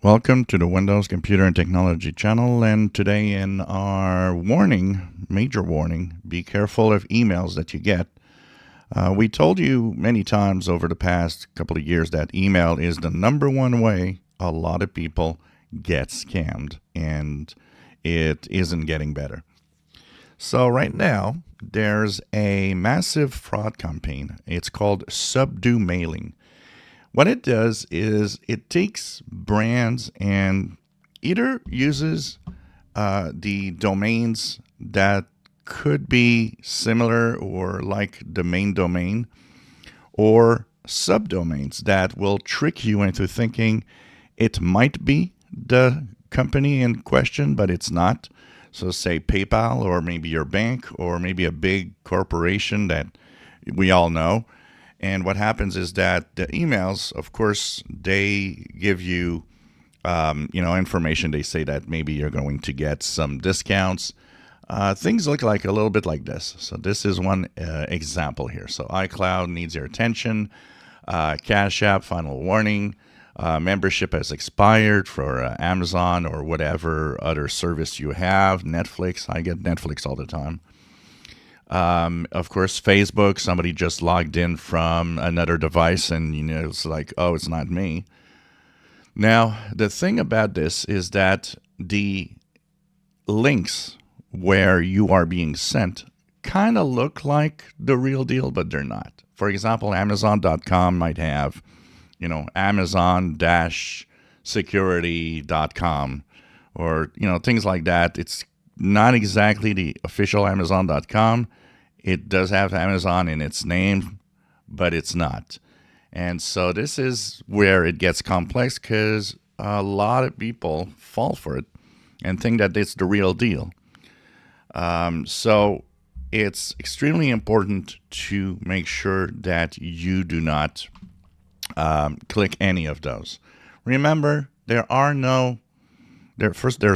Welcome to the Windows Computer and Technology channel, and today in our warning, major warning, be careful of emails that you get. We told you many times over the past couple of years that email is the number one way a lot of people get scammed, and it isn't getting better. So right now, there's a massive fraud campaign. It's called subdomains. What it does is it takes brands and either uses the domains that could be similar or like the main domain, or subdomains that will trick you into thinking it might be the company in question, but it's not. So, say PayPal, or maybe your bank, or maybe a big corporation that we all know. And what happens is that the emails, of course, they give you, information. They say that maybe you're going to get some discounts. Things look like a little bit like this. So this is one example here. So iCloud needs your attention. Cash App, final warning. Membership has expired for Amazon or whatever other service you have. Netflix, I get Netflix all the time. Of course, Facebook, somebody just logged in from another device and, it's like, oh, it's not me. Now, the thing about this is that the links where you are being sent kind of look like the real deal, but they're not. For example, Amazon.com might have, Amazon-security.com or, things like that. It's not exactly the official Amazon.com. It does have Amazon in its name, but it's not. And so this is where it gets complex because a lot of people fall for it and think that it's the real deal. So it's extremely important to make sure that you do not click any of those. Remember, there's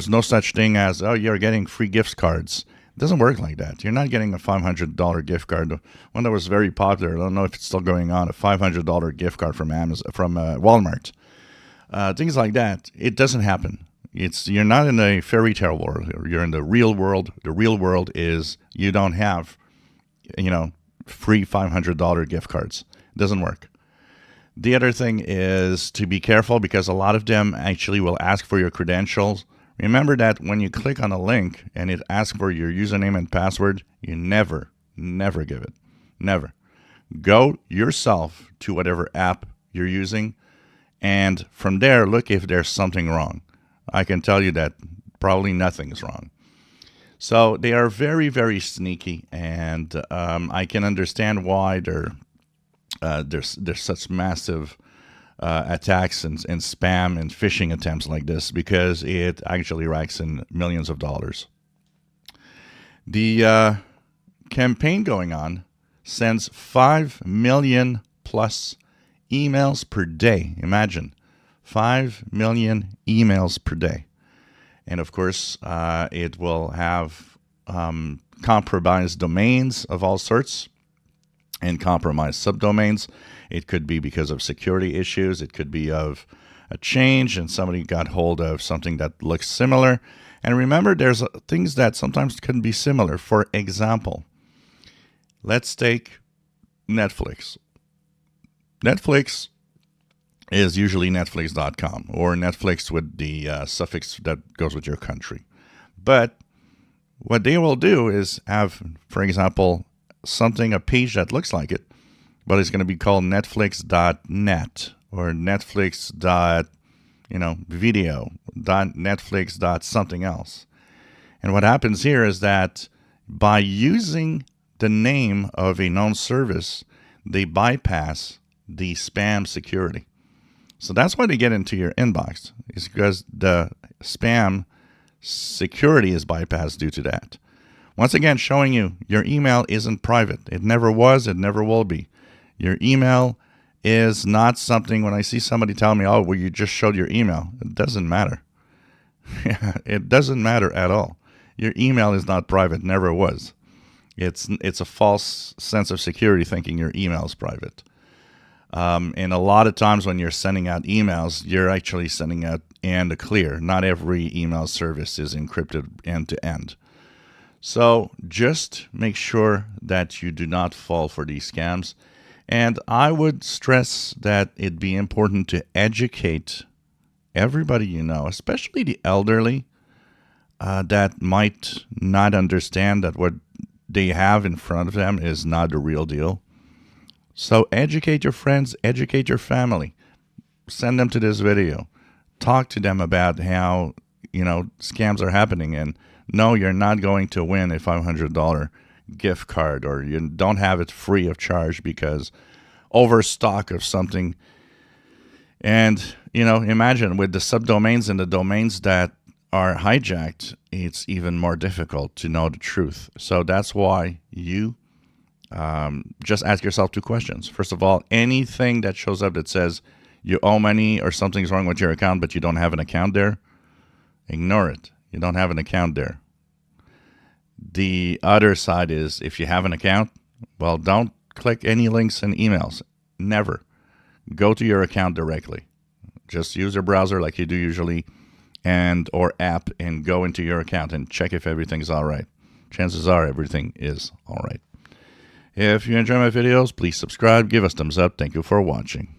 no such thing as, oh, you're getting free gift cards. It doesn't work like that. You're not getting a $500 gift card. One that was very popular, I don't know if it's still going on, a $500 gift card from Walmart. Things like that. It doesn't happen. You're not in a fairy tale world. You're in the real world. The real world is you don't have, free $500 gift cards. It doesn't work. The other thing is to be careful because a lot of them actually will ask for your credentials. Remember that when you click on a link and it asks for your username and password, you never give it. Never. Go yourself to whatever app you're using, and from there, look if there's something wrong. I can tell you that probably nothing's wrong. So they are very, very sneaky, and I can understand why there's such massive attacks and spam and phishing attempts like this, because it actually racks in millions of dollars. The campaign going on sends 5 million plus emails per day. Imagine 5 million emails per day. And of course, it will have compromised domains of all sorts and compromised subdomains. It could be because of security issues. It could be of a change and somebody got hold of something that looks similar. And remember, there's things that sometimes can be similar. For example, let's take Netflix. Netflix is usually Netflix.com or Netflix with the suffix that goes with your country. But what they will do is have, for example, a page that looks like it, but it's going to be called Netflix.net or Netflix. Video, Netflix. Something else. And what happens here is that by using the name of a known service, they bypass the spam security. So that's why they get into your inbox, is because the spam security is bypassed due to that. Once again, showing you your email isn't private. It never was. It never will be. Your email is not something, when I see somebody tell me, oh, well, you just showed your email. It doesn't matter. It doesn't matter at all. Your email is not private. Never was. It's a false sense of security thinking your email is private. And a lot of times when you're sending out emails, you're actually sending out and a clear. Not every email service is encrypted end to end. So just make sure that you do not fall for these scams. And I would stress that it'd be important to educate everybody you know, especially the elderly, that might not understand that what they have in front of them is not the real deal. So educate your friends, educate your family, send them to this video, talk to them about how, scams are happening, and no, you're not going to win a $500 gift card, or you don't have it free of charge because overstock of something. And, imagine with the subdomains and the domains that are hijacked, it's even more difficult to know the truth. So that's why you just ask yourself two questions. First of all, anything that shows up that says you owe money or something's wrong with your account, but you don't have an account there, ignore it. You don't have an account there. The other side is if you have an account, well, don't click any links and emails. Never. Go to your account directly. Just use your browser like you do usually or app and go into your account and check if everything's all right. Chances are everything is all right. If you enjoy my videos, please subscribe, give us thumbs up. Thank you for watching.